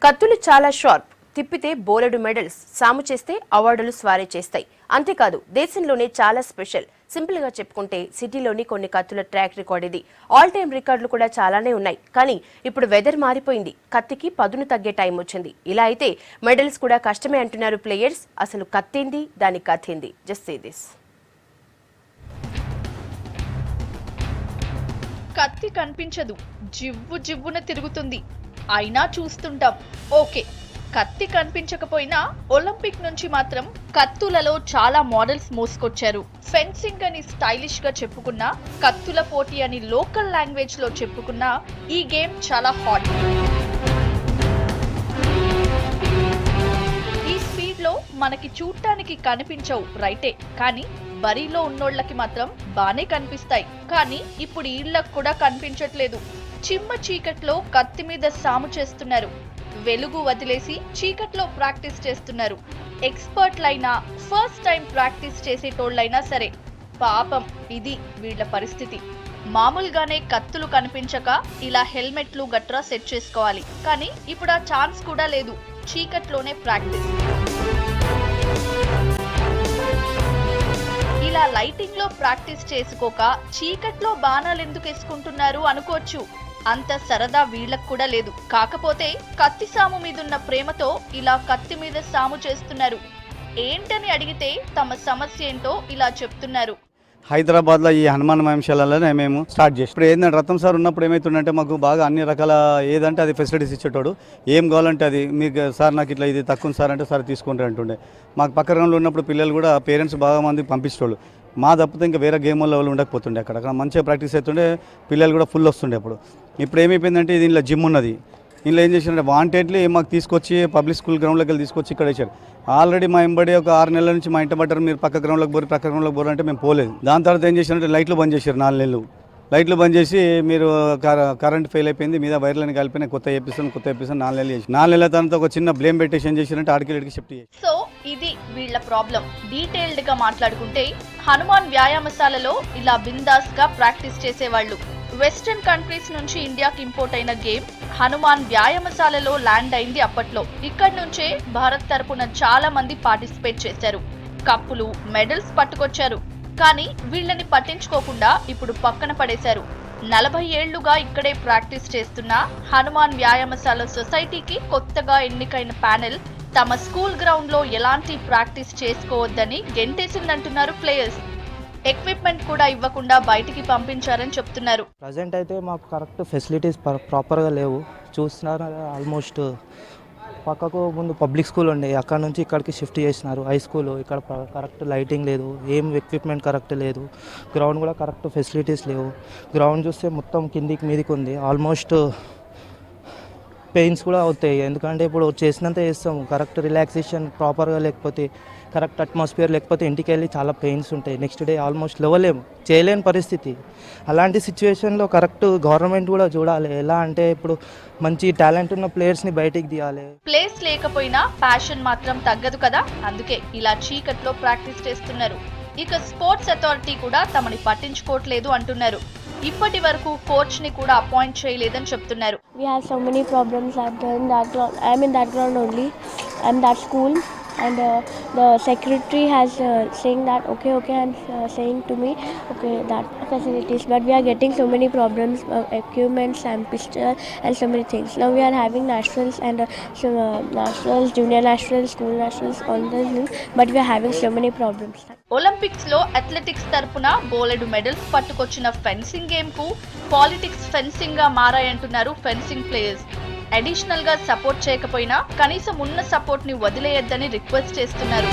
కత్తులు చాలా షార్ప్, తిప్పితే బోలెడు మెడల్స్, సాము చేస్తే అవార్డులు స్వారీ చేస్తాయి. అంతేకాదు దేశంలోనే చాలా స్పెషల్. సింపుల్ గా చెప్పుకుంటే సిటీలోని కొన్ని కత్తుల ట్రాక్ రికార్డ్ ఇది. ఆల్ టైమ్ రికార్డులు కూడా చాలానే ఉన్నాయి. కానీ ఇప్పుడు వెదర్ మారిపోయింది. కత్తికి పదును తగ్గే టైం వచ్చింది. ఇలా అయితే మెడల్స్ కూడా కష్టమే అంటున్నారు ప్లేయర్స్. అసలు కత్తేంది, దాని కథేంది? Just say this. కత్తి కనిపించదు, జివ్వు జివ్వున తిరుగుతుంది, అయినా చూస్తుంటాం. ఓకే, కత్తి కనిపించకపోయినా ఒలింపిక్ నుంచి మాత్రం కత్తులలో చాలా మోడల్స్ మోసుకొచ్చారు. ఫెన్సింగ్ అని స్టైలిష్ గా చెప్పుకున్నా, కత్తుల పోటీ అని లోకల్ లాంగ్వేజ్ లో చెప్పుకున్నా ఈ గేమ్ చాలా హాట్. ఈ స్పీడ్ లో మనకి చూడటానికి కనిపించవు రైటే, కానీ బరిలో ఉన్నోళ్ళకి మాత్రం బానే కనిపిస్తాయి. కానీ ఇప్పుడు ఈళ్ళకు కూడా కనిపించట్లేదు. చిమ్మ చీకట్లో కత్తి మీద సాము చేస్తున్నారు. వెలుగు వదిలేసి చీకట్లో ప్రాక్టీస్ చేస్తున్నారు. ఎక్స్పర్ట్లైనా ఫస్ట్ టైం ప్రాక్టీస్ చేసేటోళ్ళైనా సరే పాపం ఇది వీళ్ళ పరిస్థితి. మామూలుగానే కత్తులు కనిపించక ఇలా హెల్మెట్లు గట్రా సెట్ చేసుకోవాలి. కానీ ఇప్పుడు ఆ ఛాన్స్ కూడా లేదు. చీకట్లోనే ప్రాక్టీస్. ఇలా లైటింగ్ లో ప్రాక్టీస్ చేసుకోక చీకట్లో బాణాలు ఎందుకు వేసుకుంటున్నారు అనుకోవచ్చు. అంత సరదా వీళ్ళకు కూడా లేదు. కాకపోతే కత్తి సాము మీదున్న ప్రేమతో ఇలా కత్తి మీద సాము చేస్తున్నారు. ఏంటని అడిగితే తమ సమస్య ఏంటో ఇలా చెప్తున్నారు. హైదరాబాద్లో ఈ హనుమాన్ వ్యాయామశాలలోనే మేము స్టార్ట్ చేసి ఇప్పుడు ఏంటంటే రత్నం సార్ ఉన్నప్పుడు ఏమవుతుందంటే మాకు బాగా అన్ని రకాల ఏదంటే అది ఫెసిలిటీస్ ఇచ్చేటోడు. ఏం కావాలంటే అది మీకు సార్ నాకు ఇట్లా ఇది తక్కువ సార్ అంటే సార్ తీసుకుంటారు అంటుండే. మాకు పక్క రంగంలో ఉన్నప్పుడు పిల్లలు కూడా పేరెంట్స్ బాగా మంది పంపించేటోళ్ళు. మా తప్పితే ఇంకా వేరే గేమ్ వాళ్ళు ఉండకపోతుండే. అక్కడ మంచిగా ప్రాక్టీస్ అవుతుండే, పిల్లలు కూడా ఫుల్ వస్తుండే. ఇప్పుడు ఏమైపోయిందంటే దీనిలో జిమ్ ఉన్నది. ఇందులో ఏం చేసినంటే వాంటెడ్లీ మాకు తీసుకొచ్చి పబ్లిక్ స్కూల్ గ్రౌండ్లోకి వెళ్ళి తీసుకొచ్చి ఇక్కడ వేసారు. ఆల్రెడీ మా ఎంబడి ఒక 6 నెలల నుంచి మా ఇంటి పడ్డారు, మీరు పక్క గ్రౌండ్లోకి బోరు అంటే మేము పోలేదు. దాని తర్వాత ఏం చేశారంటే లైట్లు బంద్ చేశారు. 4 నెలలు లైట్లు బంద్ చేసి మీరు కరెంట్ ఫెయిల్ అయిపోయింది, మీద వైర్లని కలిపిన కొత్త వేపిస్తాను 4 నెలలు చేసి 4 నెలల తర్వాత ఒక చిన్న బ్లేమ్ పెట్టి ఏం చేశారంటే ఆడికి షిఫ్ట్ చేసి. సో ఇది వీళ్ళ ప్రాబ్లం. డీటెయిల్డ్ గా మాట్లాడుకుంటే హనుమాన్ వ్యాయామశాలలో ఇలా బిందాస్ గా ప్రాక్టీస్ చేసేవాళ్ళు. వెస్టర్న్ కంట్రీస్ నుంచి ఇండియాకి ఇంపోర్ట్ అయిన గేమ్ హనుమాన్ వ్యాయామశాలలో ల్యాండ్ అయింది అప్పట్లో. ఇక్కడి నుంచే భారత్ తరపున చాలా మంది పార్టిసిపేట్ చేశారు. కప్పులు, మెడల్స్ పట్టుకొచ్చారు. కానీ వీళ్ళని పట్టించుకోకుండా ఇప్పుడు పక్కన పడేశారు. 40 ఏళ్లుగా ఇక్కడే ప్రాక్టీస్ చేస్తున్న హనుమాన్ వ్యాయామశాల సొసైటీకి కొత్తగా ఎన్నికైన ప్యానెల్ తమ స్కూల్ గ్రౌండ్ లో ఎలాంటి ప్రాక్టీస్ చేసుకోవద్దని గెంటేసిందంటున్నారు ప్లేయర్స్. ఎక్విప్మెంట్ కూడా ఇవ్వకుండా బయటికి పంపించారని చెప్తున్నారు. ప్రజెంట్ అయితే మాకు కరెక్ట్ ఫెసిలిటీస్ ప్రాపర్గా లేవు. చూస్తున్నారు ఆల్మోస్ట్ పక్కకు ముందు పబ్లిక్ స్కూల్ ఉండే, అక్కడ నుంచి ఇక్కడికి షిఫ్ట్ చేసినారు. హై స్కూల్ ఇక్కడ కరెక్ట్ లైటింగ్ లేదు, ఏం ఎక్విప్మెంట్ కరెక్ట్ లేదు, గ్రౌండ్ కూడా కరెక్ట్ ఫెసిలిటీస్ లేవు. గ్రౌండ్ చూస్తే మొత్తం కిందికి మీదికి ఉంది. ఆల్మోస్ట్ పెయిన్స్ కూడా అవుతాయి. ఎందుకంటే ఇప్పుడు చేసినంత చేస్తాము, కరెక్ట్ రిలాక్సేషన్ ప్రాపర్గా లేకపోతే, కరెక్ట్ అట్మాస్ఫియర్ లేకపోతే ఇంటికి వెళ్ళి చాలా పెయిన్స్ ఉంటాయి. నెక్స్ట్ డే ఆల్మోస్ట్ లేవలేము, చేయలేని పరిస్థితి. అలాంటి సిచ్యువేషన్లో కరెక్ట్ గవర్నమెంట్ కూడా చూడాలి. ఎలా అంటే ఇప్పుడు మంచి టాలెంట్ ఉన్న ప్లేయర్స్ని బయటికి తీయాలి. ప్లేస్ లేకపోయినా ప్యాషన్ మాత్రం తగ్గదు కదా, అందుకే ఇలా చీకట్లో ప్రాక్టీస్ చేస్తున్నారు. ఇక స్పోర్ట్స్ అథారిటీ కూడా తమని పట్టించుకోవట్లేదు అంటున్నారు. ఇప్పటి వరకు కోచ్ ని కూడా అపాయింట్ చేయలేదని చెప్తున్నారు. We have so many problems at that ground. I'm in that ground only. I'm that school. And the secretary has saying that okay and saying to me okay that facilities, but we are getting so many problems, equipments and pistol and so many things. Now we are having nationals and nationals, junior nationals, school nationals, all those things, but we are having so many problems. Olympics లో athletics తరపున బోలెడు medals పట్టుకొచ్చిన fencing game కు politics fencing గా మారాయంటున్నారు fencing players. Additional గా support చేయకపోయినా కనీసం ఉన్న support ని వదిలేయొద్దని రిక్వెస్ట్ చేస్తున్నారు.